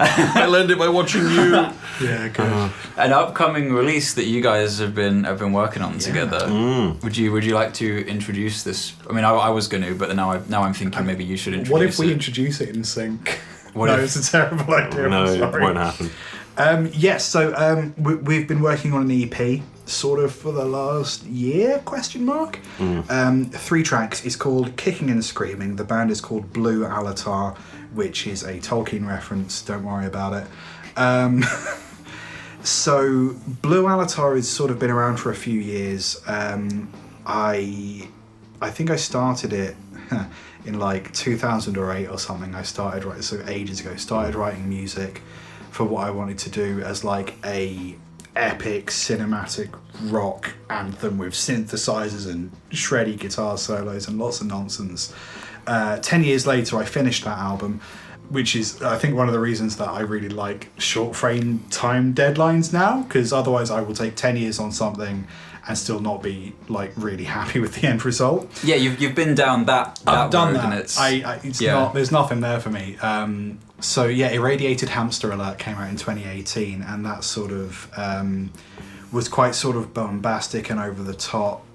I learned it by watching you. Yeah, good. An upcoming release that you guys have been working on together. Would you like to introduce this? I mean, I was going to, but now I'm thinking maybe you should introduce What if we it. introduce it in sync? What No, if- it's a terrible idea. No, I'm it sorry. won't happen. Yes, so we've been working on an EP sort of for the last year, question mark. 3 tracks. It's called Kicking and Screaming. The band is called Blue Alatar, which is a Tolkien reference, don't worry about it. So Blue Alatar has sort of been around for a few years. I think I started it in like 2008 or something. I started writing, so ages ago, started writing music for what I wanted to do as like a epic cinematic rock anthem with synthesizers and shreddy guitar solos and lots of nonsense. 10 years later, I finished that album, which is, I think, one of the reasons that I really like short frame time deadlines now, because otherwise I will take 10 years on something and still not be like really happy with the end result. Yeah, you've been down that I've done road, that. and It's not. There's nothing there for me. So yeah, Irradiated Hamster Alert came out in 2018, and that sort of was quite sort of bombastic and over the top.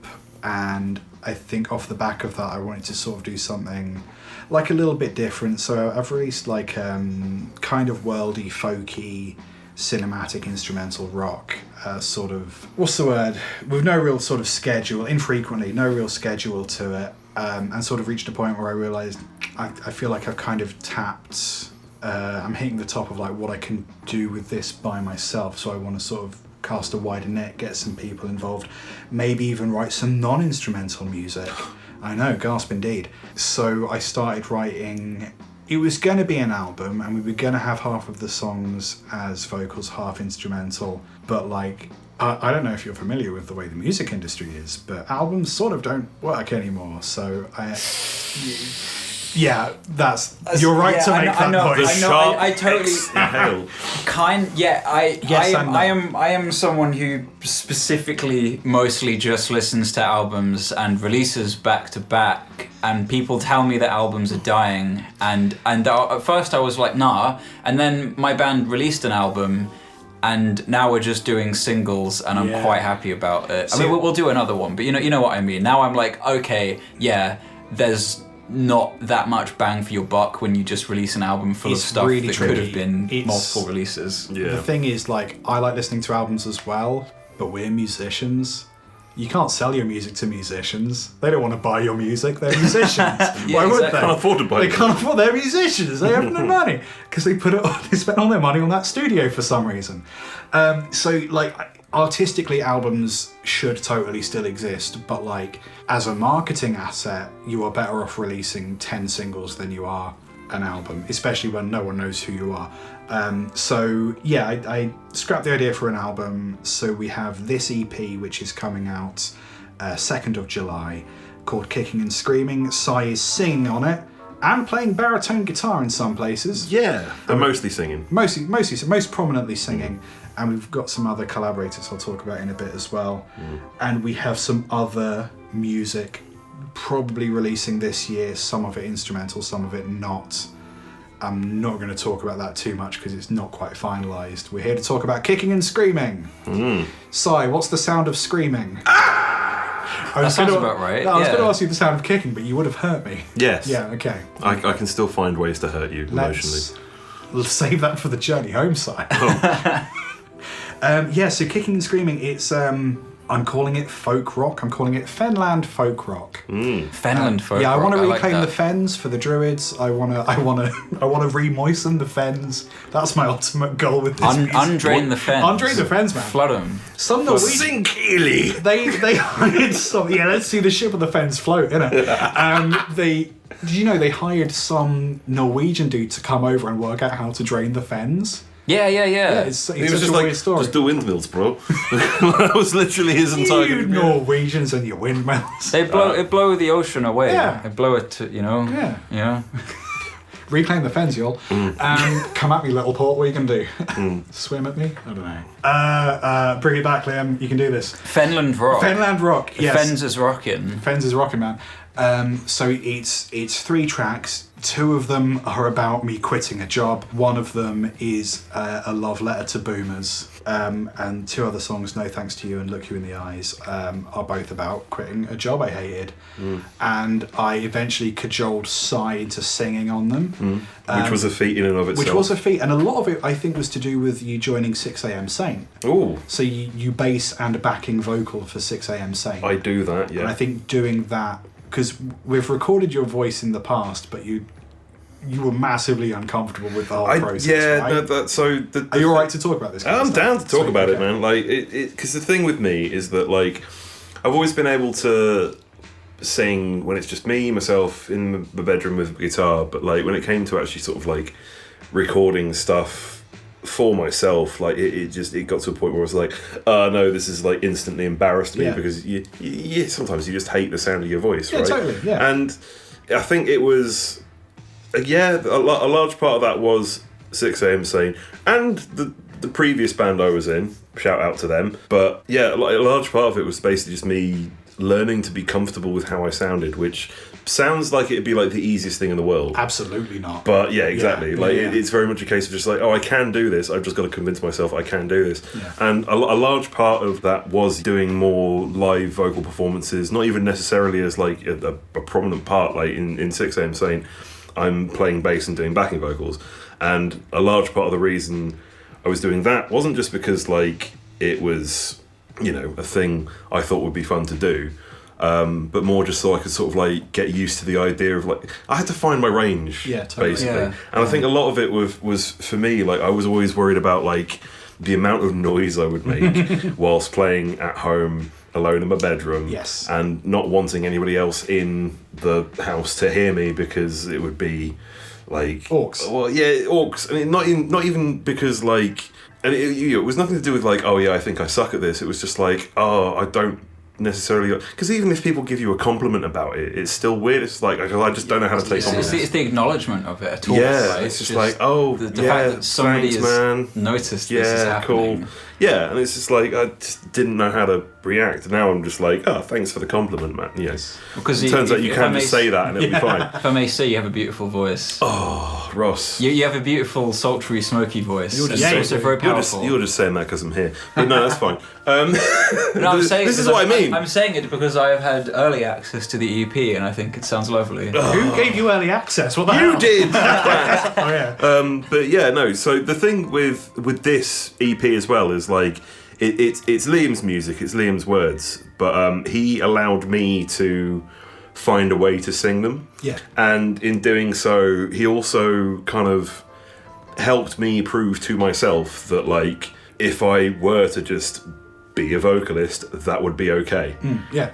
And I think off the back of that, I wanted to sort of do something like a little bit different. So I've released like kind of worldy, folky, cinematic instrumental rock, sort of, what's the word, with no real sort of schedule, infrequently, no real schedule to it, and sort of reached a point where I realised I feel like I've kind of tapped, I'm hitting the top of like what I can do with this by myself, so I want to sort of cast a wider net, get some people involved, maybe even write some non-instrumental music. I know, gasp indeed. So I started writing. It was going to be an album, and we were going to have half of the songs as vocals, half instrumental. But like, I don't know if you're familiar with the way the music industry is, but albums sort of don't work anymore. So yeah, you're right to make that point. I totally Hell. I am someone who specifically mostly just listens to albums and releases back to back, and people tell me that albums are dying, and at first I was like nah, and then my band released an album, and now we're just doing singles, and I'm quite happy about it. I mean, we'll do another one, but you know what I mean. Now I'm like, okay, yeah, there's not that much bang for your buck when you just release an album full of stuff really that tricky. could have been multiple releases. Yeah. The thing is, like, I like listening to albums as well, but we're musicians, you can't sell your music to musicians. They don't want to buy your music. They're musicians. Yeah, Why would exactly. they? Can't afford to buy They it. can't afford. They're musicians. They have no money because they they spent all their money on that studio for some reason. So like artistically, albums should totally still exist, but like as a marketing asset, you are better off releasing 10 singles than you are an album, especially when no one knows who you are. So yeah, I scrapped the idea for an album. So we have this EP, which is coming out 2nd of July, called Kicking and Screaming. Si is singing on it and playing baritone guitar in some places. Yeah, and mostly singing. Most prominently singing. And we've got some other collaborators I'll talk about in a bit as well. And we have some other music probably releasing this year, some of it instrumental, some of it not. I'm not going to talk about that too much because it's not quite finalised. We're here to talk about Kicking and Screaming. Si, what's the sound of screaming? That sounds about right. I was going to yeah. ask you the sound of kicking, but you would have hurt me. Yes. Yeah, okay. I can still find ways to hurt you emotionally. Let's save that for the journey home, Si. Yeah, so Kicking and Screaming, it's I'm calling it folk rock. I'm calling it Fenland folk rock. Fenland folk Yeah, I want to rock, reclaim like the Fens for the Druids. I want to re-moisten the Fens. That's my ultimate goal with this. music. Undrain the Fens. Undrain the Fens, man. Flood them. Some Norwegian. Sink Ely! They hired some. Yeah, let's see the ship of the Fens float, innit? Did you know they hired some Norwegian dude to come over and work out how to drain the Fens? Yeah. Yeah, it's He was such just a like, weird story. just do windmills, bro. That was literally his entire... You Norwegians and your windmills. They blow the ocean away. Yeah. They blow it to, Yeah. Yeah. Reclaim the Fens, y'all. Come at me, little port. What are you going to do? Swim at me? I don't know. Bring it back, Liam. You can do this. Fenland rock. Fenland rock. Yes. Fens is rocking. Fens is rocking, man. So it's 3 tracks. 2 of them are about me quitting a job. One of them is a love letter to boomers. And 2 other songs, No Thanks to You and Look You in the Eyes, are both about quitting a job I hated. And I eventually cajoled Si into singing on them. which was a feat in and of itself. Which was a feat, and a lot of it I think was to do with you joining 6am Saint. Oh. So you bass and a backing vocal for 6am Saint. I do that, yeah. And I think doing that, because we've recorded your voice in the past, but you were massively uncomfortable with the whole process, right? Are you alright to talk about this? I'm down to talk about it, man. Like, because the thing with me is that, like, I've always been able to sing when it's just me, myself, in the bedroom with a guitar, but, like, when it came to actually sort of, like, recording stuff for myself, like, it got to a point where I was like, no, this is, like, instantly embarrassed me, because you sometimes you just hate the sound of your voice, right? Totally, yeah. And I think it was... Yeah, a large part of that was 6am Saint and the previous band I was in, shout out to them. But yeah, a large part of it was basically just me learning to be comfortable with how I sounded, which sounds like it'd be like the easiest thing in the world. Absolutely not. But yeah, exactly. Yeah, It's very much a case of just like, oh, I can do this. I've just got to convince myself I can do this. Yeah. And a large part of that was doing more live vocal performances, not even necessarily as like a prominent part, like in 6am Saint. I'm playing bass and doing backing vocals, and a large part of the reason I was doing that wasn't just because like it was, you know, a thing I thought would be fun to do, but more just so I could sort of like get used to the idea of like I had to find my range, basically. Yeah. And I think a lot of it was for me, like I was always worried about like the amount of noise I would make whilst playing at home alone in my bedroom, and not wanting anybody else in the house to hear me because it would be like orcs. Well, yeah, orcs. I mean, not even because like, and it was nothing to do with like, oh yeah, I think I suck at this. It was just like, oh, I don't necessarily, because even if people give you a compliment about it, it's still weird. It's like I just don't know how to take compliments. It's the acknowledgement of it at all. Yeah, right? it's just like, oh, the fact that somebody thanks, has man. noticed this is Yeah, happening. cool. Yeah, and it's just like I just didn't know how to react. And now I'm just like, oh, thanks for the compliment, man. Yes. Because it turns out you can just say that and it'll be fine. If I may say, you have a beautiful voice. Oh, Ross. You have a beautiful, sultry, smoky voice. You're just It's also very powerful. You're just saying that because I'm here. But no, that's fine. No, I'm saying this is what I mean. I'm saying it because I have had early access to the EP and I think it sounds lovely. Who gave you early access? What the hell? You did! Oh yeah. But yeah, no, so the thing with this EP as well is like, it's Liam's music, it's Liam's words, but he allowed me to find a way to sing them. Yeah. And in doing so, he also kind of helped me prove to myself that, like, if I were to just be a vocalist, that would be okay. Yeah.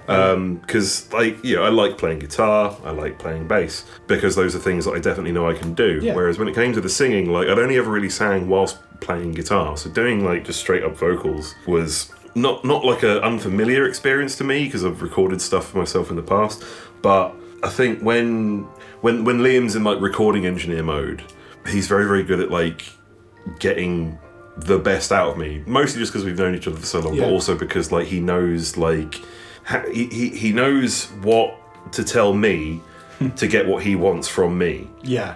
Because, like, I like playing guitar, I like playing bass, because those are things that I definitely know I can do. Yeah. Whereas when it came to the singing, like, I'd only ever really sang whilst playing guitar, so doing, like, just straight up vocals was not like an unfamiliar experience to me, because I've recorded stuff for myself in the past. But I think when Liam's in, like, recording engineer mode, he's very, very good at, like, getting the best out of me, mostly just because we've known each other for so long, but also because, like, he knows, like, he knows what to tell me to get what he wants from me.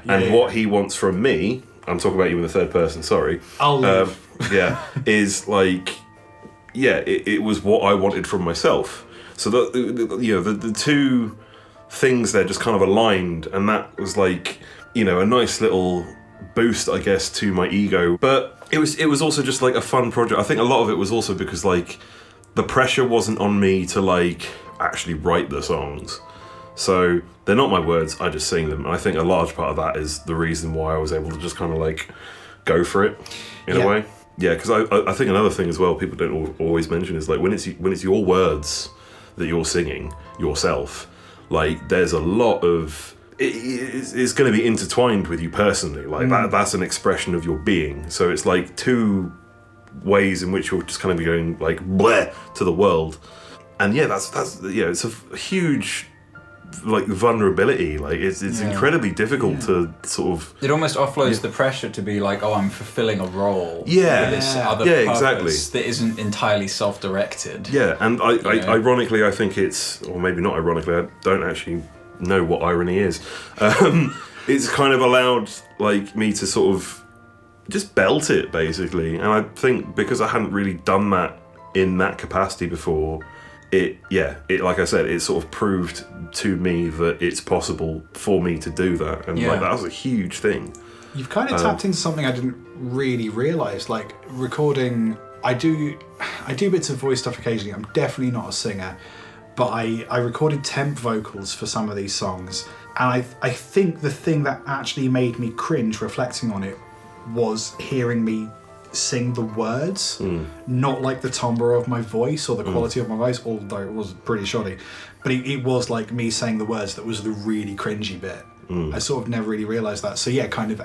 What he wants from me, I'm talking about you in the third person, sorry. I'll leave. Is like, it was what I wanted from myself. So the two things there just kind of aligned, and that was, like, a nice little boost, I guess, to my ego. But it was also just, like, a fun project. I think a lot of it was also because, like, the pressure wasn't on me to, like, actually write the songs. So they're not my words, I just sing them. And I think a large part of that is the reason why I was able to just kind of, like, go for it in a way. Yeah, because I think another thing as well people don't always mention is, like, when it's your words that you're singing yourself, like, there's a lot of it's going to be intertwined with you personally, like that's an expression of your being. So it's like two ways in which you're just kind of going, like, bleh to the world. And that's it's a huge, like, vulnerability. Like, it's incredibly difficult to sort of, it almost offloads the pressure to be like, oh, I'm fulfilling a role for Yeah. this other Yeah, purpose exactly. that isn't entirely self-directed. and ironically, I think it's, or maybe not ironically, I don't actually know what irony is. It's kind of allowed, like, me to sort of just belt it, basically. And I think because I hadn't really done that in that capacity before, it like I said, it sort of proved to me that it's possible for me to do that, and like, that was a huge thing. You've kind of tapped into something I didn't really realise, like recording. I do bits of voice stuff occasionally. I'm definitely not a singer, but I recorded temp vocals for some of these songs, and I think the thing that actually made me cringe reflecting on it was hearing me sing the words, not like the timbre of my voice or the quality of my voice, although it was pretty shoddy, but it was like me saying the words that was the really cringy bit. I sort of never really realised that. So kind of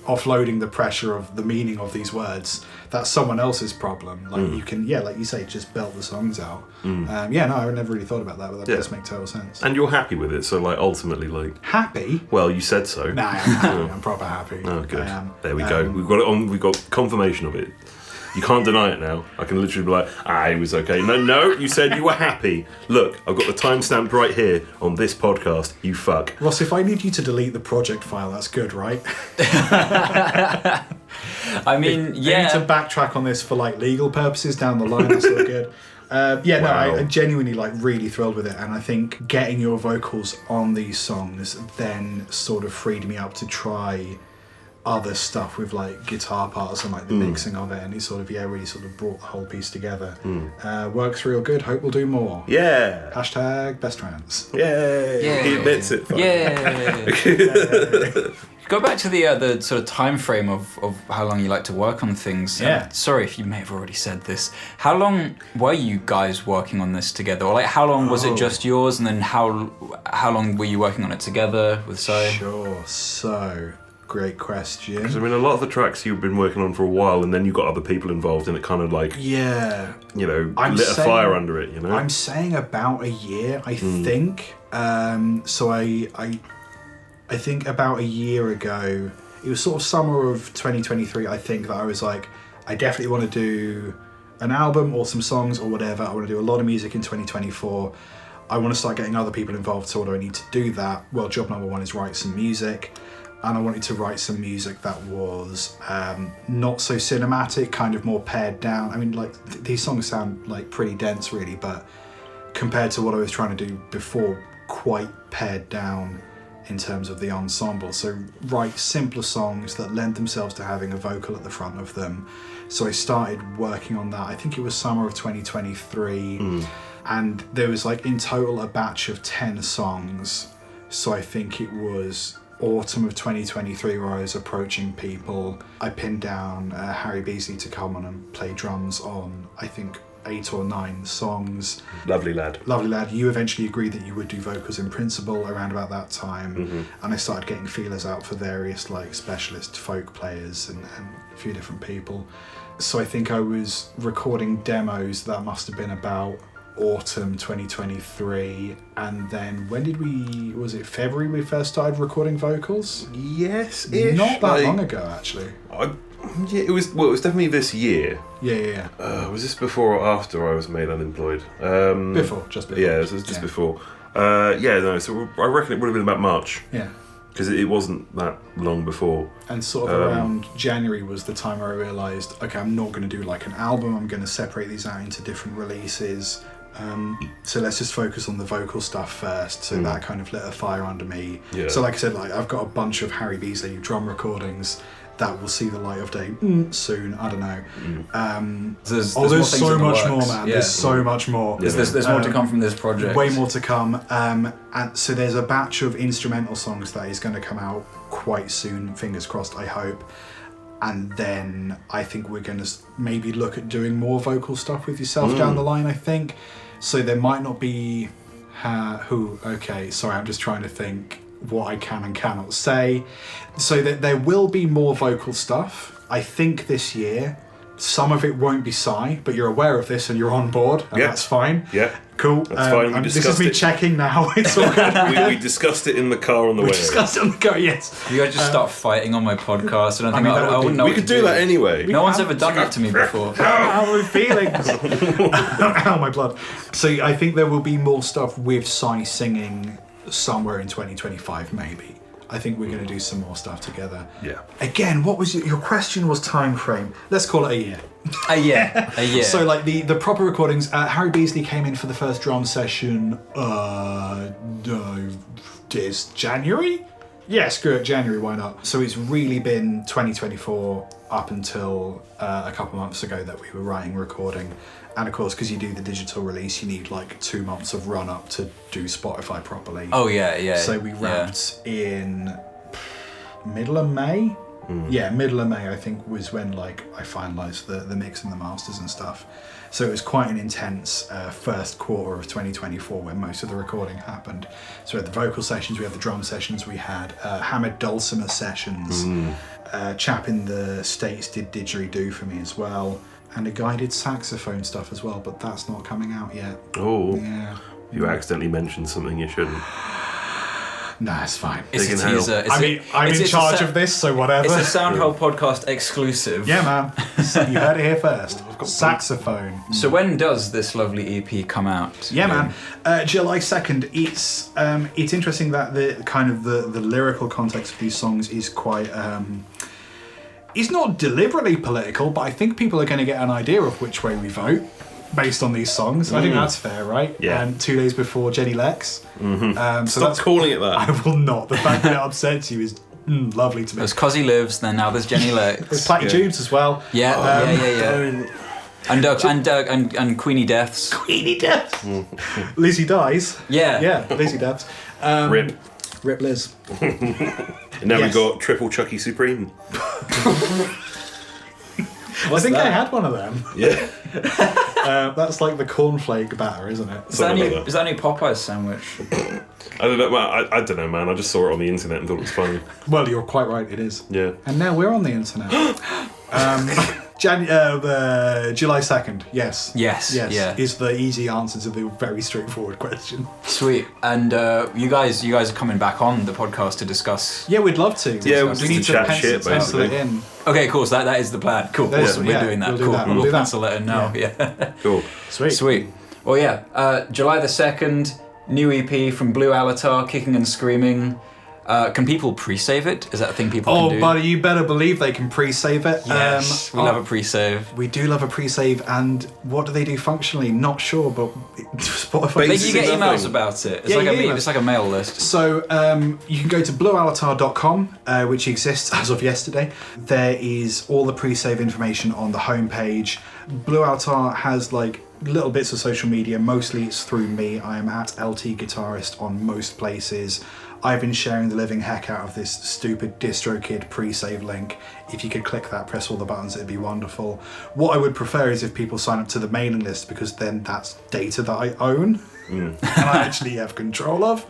offloading the pressure of the meaning of these words, that's someone else's problem. Like you can, like you say, just belt the songs out. I never really thought about that, but that does make total sense. And you're happy with it, so, like, ultimately, like, happy? well, you said so. Nah, I'm happy. I'm proper happy. Oh, good. I am. There we go. We've got it on. We've got confirmation of it. You can't deny it now. I can literally be like, it was okay. No, you said you were happy. Look, I've got the timestamp right here on this podcast. You fuck. Ross, if I need you to delete the project file, that's good, right? I mean, I need to backtrack on this for, like, legal purposes down the line. That's all good. I'm genuinely, like, really thrilled with it, and I think getting your vocals on these songs then sort of freed me up to try other stuff with, like, guitar parts and, like, the mixing of it, and it sort of really sort of brought the whole piece together. Works real good. Hope we'll do more. Yeah. Hashtag best trans. Yay. He admits it. Go back to the sort of time frame of how long you like to work on things. Sorry if you may have already said this. How long were you guys working on this together? Or, like, how long was it just yours, and then how long were you working on it together with Si? Sure. So, great question. Because, I mean, a lot of the tracks you've been working on for a while, and then you got other people involved, and it kind of, like, lit a fire under it, I'm saying about a year, I think. So I think about a year ago, it was sort of summer of 2023, I think, that I was like, I definitely want to do an album or some songs or whatever. I want to do a lot of music in 2024. I want to start getting other people involved, so what do I need to do that? Well, job number one is write some music. And I wanted to write some music that was not so cinematic, kind of more pared down. I mean, like, these songs sound, like, pretty dense, really, but compared to what I was trying to do before, quite pared down in terms of the ensemble. So write simpler songs that lend themselves to having a vocal at the front of them. So I started working on that. I think it was summer of 2023, and there was like in total a batch of 10 songs. So I think it was autumn of 2023 where I was approaching people. I pinned down Harry Beasley to come on and play drums on, I think, 8 or 9 songs. Lovely lad. You eventually agreed that you would do vocals in principle around about that time, and I started getting feelers out for various like specialist folk players and a few different people. So I think I was recording demos. That must have been about autumn 2023, and then was it February we first started recording vocals? Yes, not that long ago actually. It was definitely this year. Yeah. Was this before or after I was made unemployed? Just before. Yeah, it was just before. So I reckon it would have been about March. Yeah. Because it wasn't that long before. And sort of around January was the time where I realised, okay, I'm not going to do like an album, I'm going to separate these out into different releases. So let's just focus on the vocal stuff first. So that kind of lit a fire under me. Yeah. So like I said, I've got a bunch of Harry Beasley drum recordings that will see the light of day soon. I don't know. There's so much more, man. Yeah. There's so much more. Yeah. There's more to come from this project. Way more to come. And so there's a batch of instrumental songs that is going to come out quite soon. Fingers crossed, I hope. And then I think we're going to maybe look at doing more vocal stuff with yourself down the line, I think. So there might not be okay, sorry, I'm just trying to think what I can and cannot say. So that there will be more vocal stuff, I think, this year. Some of it won't be Si, but you're aware of this and you're on board, and that's fine. Yeah. Cool. That's fine. This is me checking now. It's all good. we discussed it in the car on the way. We discussed it on the car, yes. You guys just start fighting on my podcast, and I wouldn't know. We could do that anyway. No one's ever done that to me before. How are we feelings? Ow, my blood. So I think there will be more stuff with Si singing somewhere in 2025, maybe. I think we're going to do some more stuff together. Yeah. Again, what was your question? Was time frame? Let's call it a year. A year. So like the proper recordings. Harry Beasley came in for the first drum session. Is January? Yeah, screw it, January. Why not? So it's really been 2024 up until a couple months ago that we were writing, recording. And of course, because you do the digital release, you need like 2 months of run up to do Spotify properly. Oh yeah. So we wrapped in middle of May. Yeah, middle of May I think was when like I finalised the mix and the masters and stuff. So it was quite an intense first quarter of 2024 when most of the recording happened. So we had the vocal sessions, we had the drum sessions, we had hammered dulcimer sessions. Chap in the States did didgeridoo for me as well. And a guy did saxophone stuff as well, but that's not coming out yet. Oh. Yeah. You accidentally mentioned something you shouldn't. Nah, it's fine. It's a teaser. I'm in charge of this, so whatever. It's a Soundhole podcast exclusive. Yeah, man. So you heard it here first. Saxophone. So when does this lovely EP come out? Yeah, man. July 2nd. It's interesting that the lyrical context of these songs is quite... It's not deliberately political, but I think people are going to get an idea of which way we vote based on these songs. I think that's fair, right? Yeah. And 2 days before Jenny Lex. So Stop calling it that. I will not. The fact that it upsets you is lovely to me. There's Cosy Lives, then now there's Jenny Lex. There's Platty Tubes as well. Yeah. And Queenie Deaths. Queenie Deaths. Lizzie Dies. Yeah. Lizzie Deaths. Rip Liz. And now we've got Triple Chucky Supreme. I think I had one of them. Yeah. That's like the cornflake batter, isn't it? Is that any Popeye's sandwich? I don't know, man. I don't know, man. I just saw it on the internet and thought it was funny. Well, you're quite right. It is. Yeah. And now we're on the internet. July 2nd. Yes. Yeah. Is the easy answer to the very straightforward question. Sweet. And you guys are coming back on the podcast to discuss. Yeah, we'd love to. Yeah, we need to pencil it in. Okay, cool. So that is the plan. Cool. Awesome. We're doing that. We'll pencil it in now. Yeah. Cool. Sweet. Well, yeah. July the 2nd, new EP from Blue Alatar, Kicking and Screaming. Can people pre-save it? Is that a thing people can do? Oh, buddy, you better believe they can pre-save it. Yes, we love a pre-save. We do love a pre-save, and what do they do functionally? Not sure, but Spotify. But you get emails nothing. about it. It's, Yeah, like you get it's like a mail list. So you can go to bluealatar.com, which exists as of yesterday. There is all the pre-save information on the homepage. Blue Alatar has like little bits of social media. Mostly it's through me. I am at LT Guitarist on most places. I've been sharing the living heck out of this stupid DistroKid pre-save link. If you could click that, press all the buttons, it'd be wonderful. What I would prefer is if people sign up to the mailing list, because then that's data that I own and I actually have control of.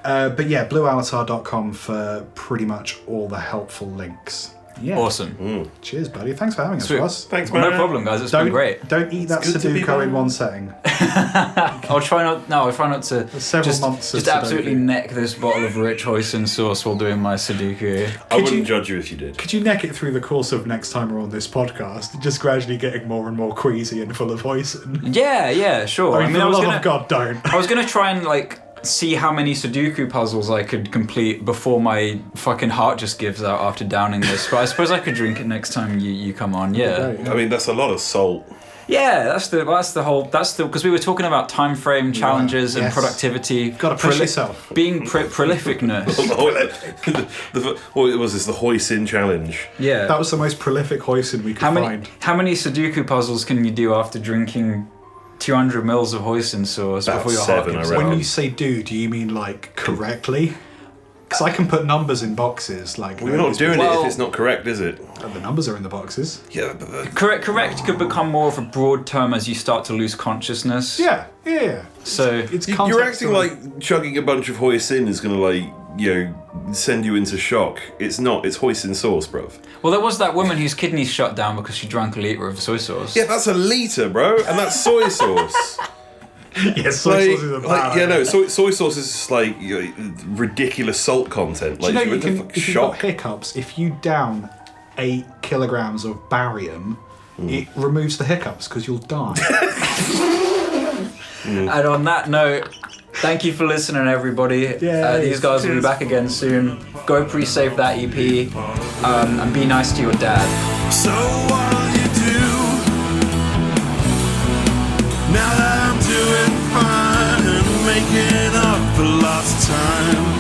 But yeah, bluealatar.com for pretty much all the helpful links. Yeah. Awesome. Cheers, buddy. Thanks for having us, Sweet. Ross. Thanks, Well, man. no problem, guys. It's been great. Don't eat that It's good to be Sudoku back. in one setting. I'll try not. No, I'll try not to. Several months of Just absolutely Sudoku. neck this bottle of rich hoisin sauce while doing my Sudoku. I Could wouldn't you- judge you if you did. Could you neck it through the course of next time we're on this podcast, just gradually getting more and more queasy and full of hoisin? Yeah, sure. I mean, for I the was love gonna. of God, don't. I was gonna try and like see how many Sudoku puzzles I could complete before my fucking heart just gives out after downing this. But I suppose I could drink it next time you come on. Yeah. Great. I mean, that's a lot of salt. Yeah, that's the because we were talking about time frame challenges and Yes. productivity. Gotta push yourself. Being prolificness. What was this? The Hoisin challenge. Yeah. That was the most prolific hoisin we could find. How many Sudoku puzzles can you do after drinking 200 mils of hoisin sauce About before your 7, heart gives I out? reckon. When you say do you mean like correctly? Because I can put numbers in boxes. Like We're not doing it Well- if it's not correct, is it? The numbers are in the boxes. Yeah, but Correct could become more of a broad term as you start to lose consciousness. Yeah. So It's you're context acting like chugging a bunch of Hoisin is going to, like, you know, send you into shock. It's not. It's Hoisin sauce, bruv. well, there was that woman whose kidneys shut down because she drank a liter of soy sauce. Yeah, that's a litre, bro, and that's soy sauce. yes, soy sauce is a bad yeah, no, idea. soy sauce is just like, you know, ridiculous salt content. Do Like, you know you're you in can, the if you've got shock. hiccups, if you down 8 kilograms of barium, it removes the hiccups because you'll die. And on that note, thank you for listening, everybody. Yay. These guys will be back again soon. Go pre-save that EP and be nice to your dad. So what'll you do now that I'm doing fine and making up for lost time?